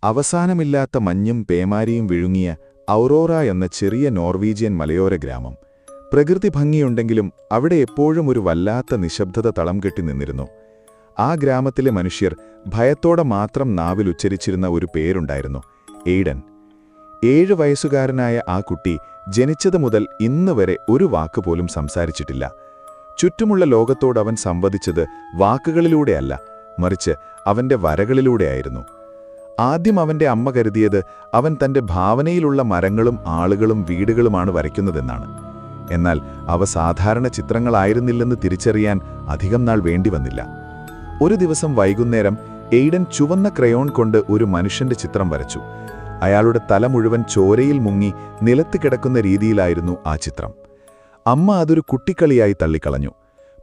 അവസാനമില്ലാത്ത മഞ്ഞും പേമാരിയും വിഴുങ്ങിയ ഔറോറ എന്ന ചെറിയ നോർവീജിയൻ മലയോര ഗ്രാമം. പ്രകൃതി ഭംഗിയുണ്ടെങ്കിലും അവിടെ എപ്പോഴും ഒരു വല്ലാത്ത നിശബ്ദത തളം കെട്ടി നിന്നിരുന്നു. ആ ഗ്രാമത്തിലെ മനുഷ്യർ ഭയത്തോടെ മാത്രം നാവിലുച്ചരിച്ചിരുന്ന ഒരു പേരുണ്ടായിരുന്നു: എയ്ഡൻ. 7 വയസ്സുകാരനായ ആ കുട്ടി ജനിച്ചതു മുതൽ ഇന്നുവരെ ഒരു വാക്കുപോലും സംസാരിച്ചിട്ടില്ല. ചുറ്റുമുള്ള ലോകത്തോട് അവൻ സംവദിച്ചത് വാക്കുകളിലൂടെയല്ല, മറിച്ച് അവന്റെ വരകളിലൂടെയായിരുന്നു. ആദ്യം അവന്റെ അമ്മ കരുതിയത് അവൻ തന്റെ ഭാവനയിലുള്ള മരങ്ങളും ആളുകളും വീടുകളുമാണ് വരയ്ക്കുന്നതെന്നാണ്. എന്നാൽ അവ സാധാരണ ചിത്രങ്ങളായിരുന്നില്ലെന്ന് തിരിച്ചറിയാൻ അധികം നാൾ വേണ്ടിവന്നില്ല. ഒരു ദിവസം വൈകുന്നേരം എയ്ഡൻ ചുവന്ന ക്രയോൺ കൊണ്ട് ഒരു മനുഷ്യന്റെ ചിത്രം വരച്ചു. അയാളുടെ തല മുഴുവൻ ചോരയിൽ മുങ്ങി നിലത്ത് കിടക്കുന്ന രീതിയിലായിരുന്നു ആ ചിത്രം. അമ്മ അതൊരു കുട്ടിക്കളിയായി തള്ളിക്കളഞ്ഞു.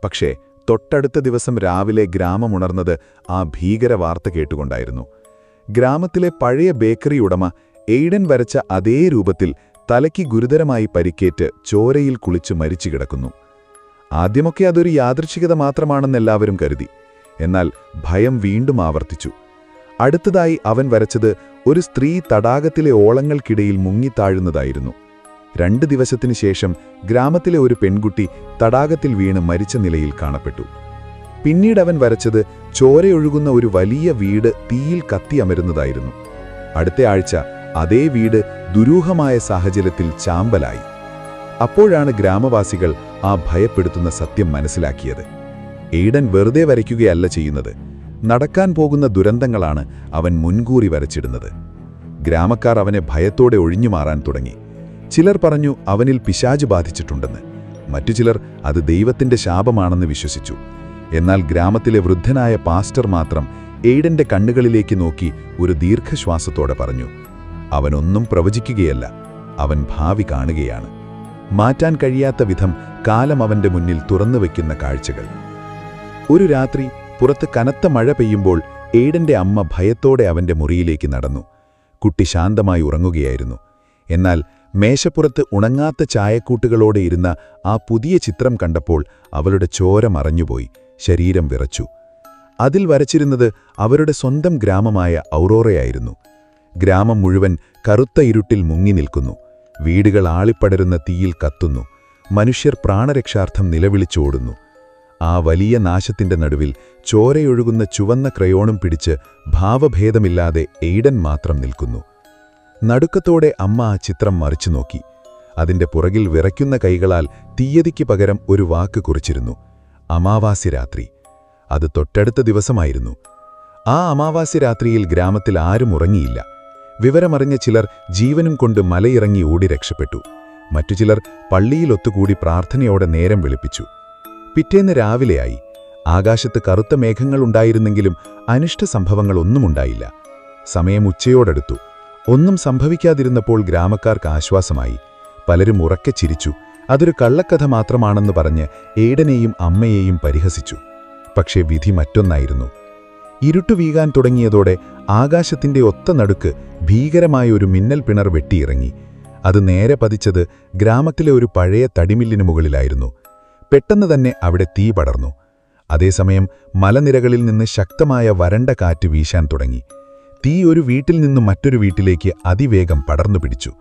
പക്ഷേ തൊട്ടടുത്ത ദിവസം രാവിലെ ഗ്രാമമുണർന്നത് ആ ഭീകര വാർത്ത കേട്ടുകൊണ്ടായിരുന്നു. ഗ്രാമത്തിലെ പഴയ ബേക്കറി ഉടമ എയ്ഡൻ വരച്ച അതേ രൂപത്തിൽ തലയ്ക്ക് ഗുരുതരമായി പരിക്കേറ്റ് ചോരയിൽ കുളിച്ച് മരിച്ചു കിടക്കുന്നു. ആദ്യമൊക്കെ അതൊരു യാദൃച്ഛികത മാത്രമാണെന്നെല്ലാവരും കരുതി. എന്നാൽ ഭയം വീണ്ടും ആവർത്തിച്ചു. അടുത്തതായി അവൻ വരച്ചത് ഒരു സ്ത്രീ തടാകത്തിലെ ഓളങ്ങൾക്കിടയിൽ മുങ്ങിത്താഴുന്നതായിരുന്നു. 2 ദിവസത്തിനു ശേഷം ഗ്രാമത്തിലെ ഒരു പെൺകുട്ടി തടാകത്തിൽ വീണ് മരിച്ച നിലയിൽ കാണപ്പെട്ടു. പിന്നീട് അവൻ വരച്ചത് ചോരയൊഴുകുന്ന ഒരു വലിയ വീട് തീയിൽ കത്തിയമരുന്നതായിരുന്നു. അടുത്ത ആഴ്ച അതേ വീട് ദുരൂഹമായ സാഹചര്യത്തിൽ ചാമ്പലായി. അപ്പോഴാണ് ഗ്രാമവാസികൾ ആ ഭയപ്പെടുത്തുന്ന സത്യം മനസ്സിലാക്കിയത്. എയ്ഡൻ വെറുതെ വരയ്ക്കുകയല്ല ചെയ്യുന്നത്. നടക്കാൻ പോകുന്ന ദുരന്തങ്ങളാണ് അവൻ മുൻകൂറി വരച്ചിടുന്നത്. ഗ്രാമക്കാർ അവനെ ഭയത്തോടെ ഒഴിഞ്ഞുമാറാൻ തുടങ്ങി. ചിലർ പറഞ്ഞു അവനിൽ പിശാച് ബാധിച്ചിട്ടുണ്ടെന്ന്. മറ്റു ചിലർ അത് ദൈവത്തിന്റെ ശാപമാണെന്ന് വിശ്വസിച്ചു. എന്നാൽ ഗ്രാമത്തിലെ വൃദ്ധനായ പാസ്റ്റർ മാത്രം എയ്ഡന്റെ കണ്ണുകളിലേക്ക് നോക്കി ഒരു ദീർഘശ്വാസത്തോടെ പറഞ്ഞു: അവനൊന്നും പ്രവചിക്കുകയല്ല, അവൻ ഭാവി കാണുകയാണ്. മാറ്റാൻ കഴിയാത്ത വിധം കാലം അവന്റെ മുന്നിൽ തുറന്നുവെക്കുന്ന കാഴ്ചകൾ. ഒരു രാത്രി പുറത്ത് കനത്ത മഴ പെയ്യുമ്പോൾ എയ്ഡന്റെ അമ്മ ഭയത്തോടെ അവന്റെ മുറിയിലേക്ക് നടന്നു. കുട്ടി ശാന്തമായി ഉറങ്ങുകയായിരുന്നു. എന്നാൽ മേശപ്പുറത്ത് ഉണങ്ങാത്ത ചായക്കൂട്ടുകളോടെ ഇരുന്ന ആ പുതിയ ചിത്രം കണ്ടപ്പോൾ അവളുടെ ചോര മറഞ്ഞുപോയി, ശരീരം വിറച്ചു. അതിൽ വരച്ചിരുന്നത് അവരുടെ സ്വന്തം ഗ്രാമമായ ഔറോറയായിരുന്നു. ഗ്രാമം മുഴുവൻ കറുത്ത ഇരുട്ടിൽ മുങ്ങി നിൽക്കുന്നു. വീടുകൾ ആളിപ്പടരുന്ന തീയിൽ കത്തുന്നു. മനുഷ്യർ പ്രാണരക്ഷാർത്ഥം നിലവിളിച്ചോടുന്നു. ആ വലിയ നാശത്തിന്റെ നടുവിൽ ചോരയൊഴുകുന്ന ചുവന്ന ക്രയോണും പിടിച്ച് ഭാവഭേദമില്ലാതെ എയ്ഡൻ മാത്രം നിൽക്കുന്നു. നടുക്കത്തോടെ അമ്മ ആ ചിത്രം മറിച്ചു നോക്കി. അതിന്റെ പുറകിൽ വിറയ്ക്കുന്ന കൈകളാൽ തീയതിക്ക് പകരം ഒരു വാക്ക് കുറിച്ചിരുന്നു: അമാവാസി രാത്രി. അത് തൊട്ടടുത്ത ദിവസമായിരുന്നു. ആ അമാവാസി രാത്രിയിൽ ഗ്രാമത്തിൽ ആരും ഉറങ്ങിയില്ല. വിവരമറിഞ്ഞ ചിലർ ജീവനും കൊണ്ട് മലയിറങ്ങി ഓടി രക്ഷപ്പെട്ടു. മറ്റു ചിലർ പള്ളിയിൽ ഒത്തുകൂടി പ്രാർത്ഥനയോടെ നേരം വെളുപ്പിച്ചു. പിറ്റേന്ന് രാവിലെയായി. ആകാശത്ത് കറുത്ത മേഘങ്ങളുണ്ടായിരുന്നെങ്കിലും അനിഷ്ട സംഭവങ്ങളൊന്നുമുണ്ടായില്ല. സമയം ഉച്ചയോടടുത്തു. ഒന്നും സംഭവിക്കാതിരുന്നപ്പോൾ ഗ്രാമക്കാർക്ക് ആശ്വാസമായി. പലരും ഉറക്കെ ചിരിച്ചു. അതൊരു കള്ളക്കഥ മാത്രമാണെന്ന് പറഞ്ഞ് എയ്ഡനെയും അമ്മയെയും പരിഹസിച്ചു. പക്ഷേ വിധി മറ്റൊന്നായിരുന്നു. ഇരുട്ടു വീകാൻ തുടങ്ങിയതോടെ ആകാശത്തിന്റെ ഒത്ത നടുക്ക് ഭീകരമായ ഒരു മിന്നൽ പിണർ വെട്ടിയിറങ്ങി. അത് നേരെ പതിച്ചത് ഗ്രാമത്തിലെ ഒരു പഴയ തടിമില്ലിനു മുകളിലായിരുന്നു. പെട്ടെന്ന് തന്നെ അവിടെ തീ പടർന്നു. അതേസമയം മലനിരകളിൽ നിന്ന് ശക്തമായ വരണ്ട കാറ്റ് വീശാൻ തുടങ്ങി. തീ ഒരു വീട്ടിൽ നിന്നും മറ്റൊരു വീട്ടിലേക്ക് അതിവേഗം പടർന്നു പിടിച്ചു.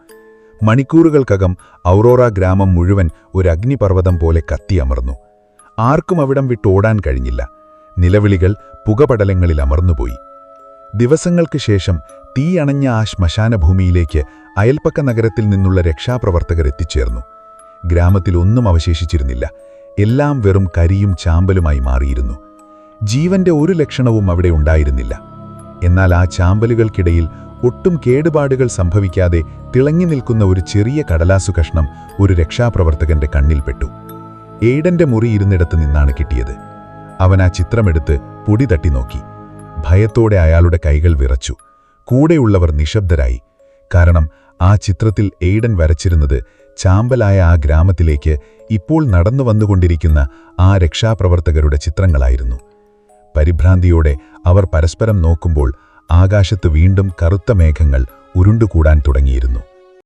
മണിക്കൂറുകൾക്കകം ഔറോറ ഗ്രാമം മുഴുവൻ ഒരു അഗ്നിപർവ്വതം പോലെ കത്തിയമർന്നു. ആർക്കും അവിടം വിട്ടോടാൻ കഴിഞ്ഞില്ല. നിലവിളികൾ പുകപടലങ്ങളിൽ അമർന്നുപോയി. ദിവസങ്ങൾക്ക് ശേഷം തീ അണഞ്ഞ ആ ശ്മശാനഭൂമിയിലേക്ക് അയൽപ്പക്ക നഗരത്തിൽ നിന്നുള്ള രക്ഷാപ്രവർത്തകർ എത്തിച്ചേർന്നു. ഗ്രാമത്തിൽ ഒന്നും അവശേഷിച്ചിരുന്നില്ല. എല്ലാം വെറും കരിയും ചാമ്പലുമായി മാറിയിരുന്നു. ജീവന്റെ ഒരു ലക്ഷണവും അവിടെ ഉണ്ടായിരുന്നില്ല. എന്നാൽ ആ ചാമ്പലുകൾക്കിടയിൽ ഒട്ടും കേടുപാടുകൾ സംഭവിക്കാതെ തിളങ്ങി നിൽക്കുന്ന ഒരു ചെറിയ കടലാസു കഷ്ണം ഒരു രക്ഷാപ്രവർത്തകന്റെ കണ്ണിൽപ്പെട്ടു. എയ്ഡന്റെ മുറി ഇരുന്നിടത്ത് നിന്നാണ് കിട്ടിയത്. അവൻ ആ ചിത്രമെടുത്ത് പൊടി തട്ടി നോക്കി. ഭയത്തോടെ അയാളുടെ കൈകൾ വിറച്ചു. കൂടെയുള്ളവർ നിശബ്ദരായി. കാരണം ആ ചിത്രത്തിൽ എയ്ഡൻ വരച്ചിരുന്നത് ചാമ്പലായ ആ ഗ്രാമത്തിലേക്ക് ഇപ്പോൾ നടന്നു വന്നുകൊണ്ടിരിക്കുന്ന ആ രക്ഷാപ്രവർത്തകരുടെ ചിത്രങ്ങളായിരുന്നു. പരിഭ്രാന്തിയോടെ അവർ പരസ്പരം നോക്കുമ്പോൾ ആകാശത്ത് വീണ്ടും കറുത്ത മേഘങ്ങൾ ഉരുണ്ടുകൂടാൻ തുടങ്ങിയിരുന്നു.